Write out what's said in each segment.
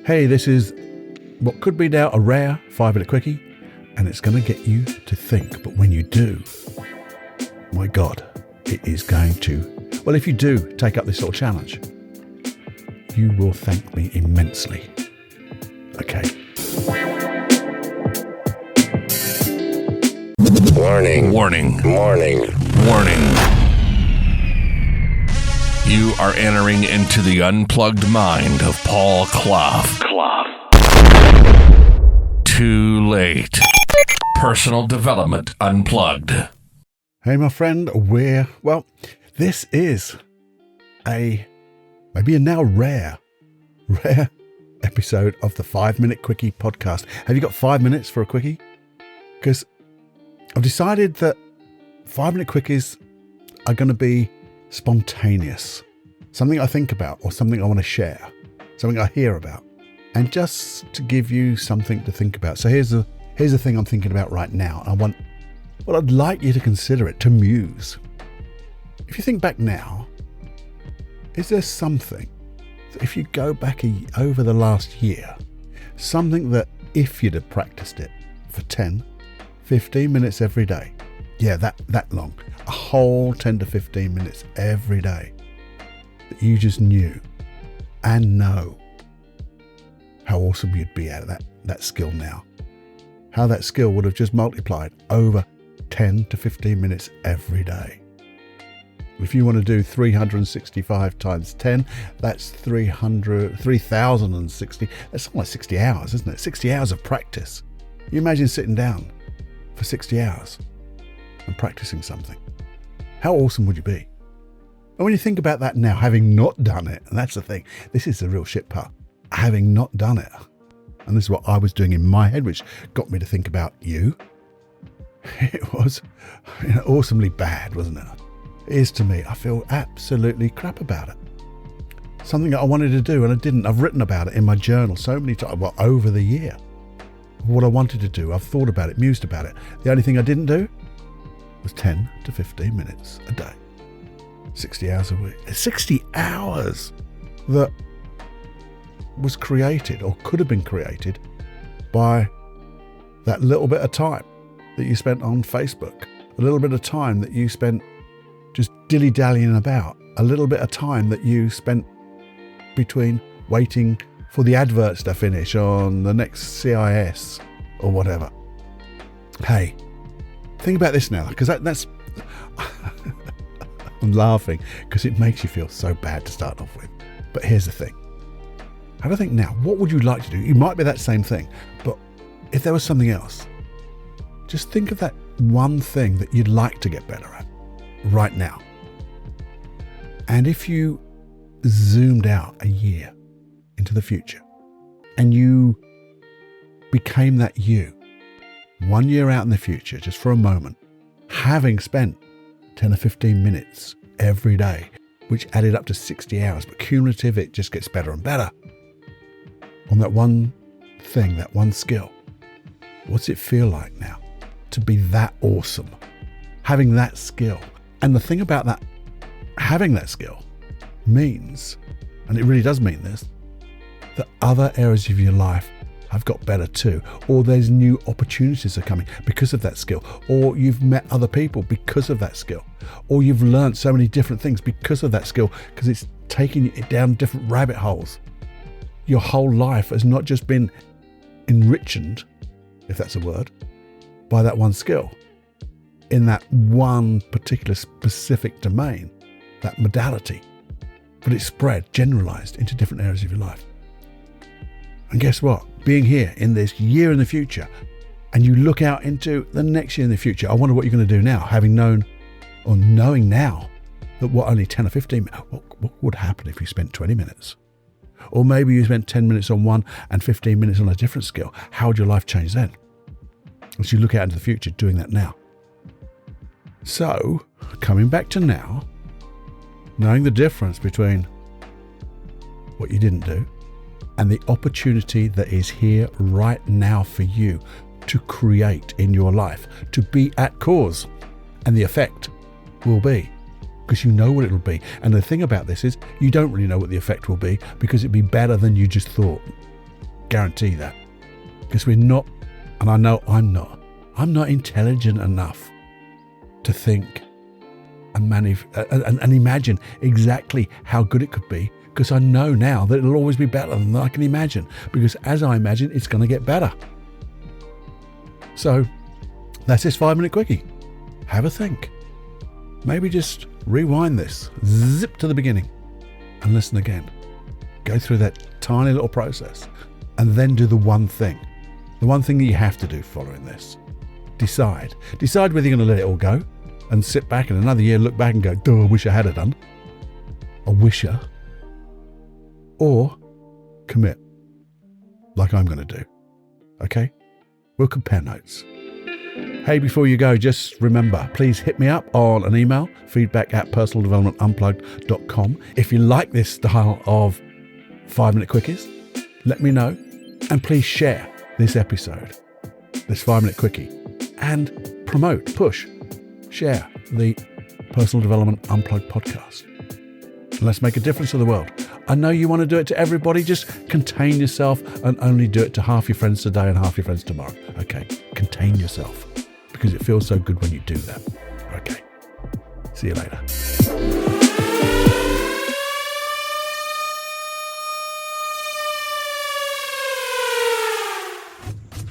Hey, this is what could be now a rare 5-minute quickie, and it's going to get you to think. But when you do, my God, it is going to. Well, if you do take up this little challenge, you will thank me immensely. Okay. Warning. Warning. Warning. Warning. You are entering into the unplugged mind of Paul Clough. Too late. Personal Development Unplugged. Hey, my friend, this is maybe a now rare episode of the 5-Minute Quickie podcast. Have you got 5 minutes for a quickie? Because I've decided that 5-minute quickies are going to be spontaneous. Something I think about or something I want to share, something I hear about, and just to give you something to think about. So here's the thing I'm thinking about right now. I'd like you to consider it, to muse. If you think back now, is there something that if you go back over the last year, something that if you'd have practiced it for 10, 15 minutes every day, that long, a whole 10 to 15 minutes every day, that you just knew and know how awesome you'd be at that skill now. How that skill would have just multiplied over 10 to 15 minutes every day. If you want to do 365 times 10, that's 3,060. That's almost 60 hours, isn't it? 60 hours of practice. You imagine sitting down for 60 hours and practicing something. How awesome would you be? And when you think about that now, having not done it, and that's the thing, this is the real shit part, having not done it, and this is what I was doing in my head, which got me to think about you. It was awesomely bad, wasn't it? It is to me. I feel absolutely crap about it. Something that I wanted to do and I didn't. I've written about it in my journal so many times, over the year. What I wanted to do, I've thought about it, mused about it. The only thing I didn't do was 10 to 15 minutes a day. 60 hours a week. 60 hours that was created or could have been created by that little bit of time that you spent on Facebook, a little bit of time that you spent just dilly-dallying about, a little bit of time that you spent between waiting for the adverts to finish on the next CIS or whatever. Hey, think about this now, because that's I'm laughing because it makes you feel so bad to start off with. But here's the thing. Have a think now. What would you like to do? You might be that same thing, but if there was something else, just think of that one thing that you'd like to get better at right now. And if you zoomed out a year into the future and you became that you, 1 year out in the future, just for a moment, having spent 10 or 15 minutes every day, which added up to 60 hours, but cumulative, it just gets better and better. On that one thing, that one skill, what's it feel like now to be that awesome? Having that skill. And the thing about that, having that skill means, and it really does mean this, that other areas of your life have got better too, or there's new opportunities are coming because of that skill, or you've met other people because of that skill, or you've learned so many different things because of that skill, because it's taking you down different rabbit holes. Your whole life has not just been enriched, if that's a word, by that one skill in that one particular specific domain, that modality, but it's spread, generalized into different areas of your life. And guess what? Being here in this year in the future, and you look out into the next year in the future, I wonder what you're going to do now, having known or knowing now that only 10 or 15 minutes, what would happen if you spent 20 minutes? Or maybe you spent 10 minutes on one and 15 minutes on a different skill. How would your life change then? As you look out into the future, doing that now. So, coming back to now, knowing the difference between what you didn't do and the opportunity that is here right now for you to create in your life, to be at cause, and the effect will be, because you know what it'll be. And the thing about this is you don't really know what the effect will be because it'd be better than you just thought. Guarantee that. Because we're not, and I know I'm not intelligent enough to think and imagine exactly how good it could be, because I know now that it'll always be better than I can imagine, because as I imagine, it's going to get better. So that's this 5-minute quickie. Have a think. Maybe just rewind this, zip to the beginning and listen again. Go through that tiny little process and then do the one thing that you have to do following this. Decide whether you're going to let it all go and sit back in another year, look back and go, duh, I wish I had it done. A wisher. Or commit, like I'm going to do. Okay? We'll compare notes. Hey, before you go, just remember, please hit me up on an email, feedback@personaldevelopmentunplugged.com. If you like this style of 5-minute quickies, let me know. And please share this episode, this 5-minute quickie, and share the Personal Development Unplugged podcast. And let's make a difference to the world. I know you want to do it to everybody. Just contain yourself and only do it to half your friends today and half your friends tomorrow. Okay, contain yourself, because it feels so good when you do that. Okay, see you later.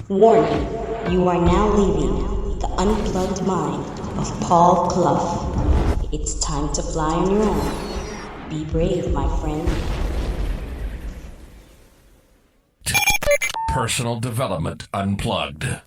Warning, you are now leaving the unplugged mind of Paul Clough. It's time to fly on your own. Be brave, my friend. Personal Development Unplugged.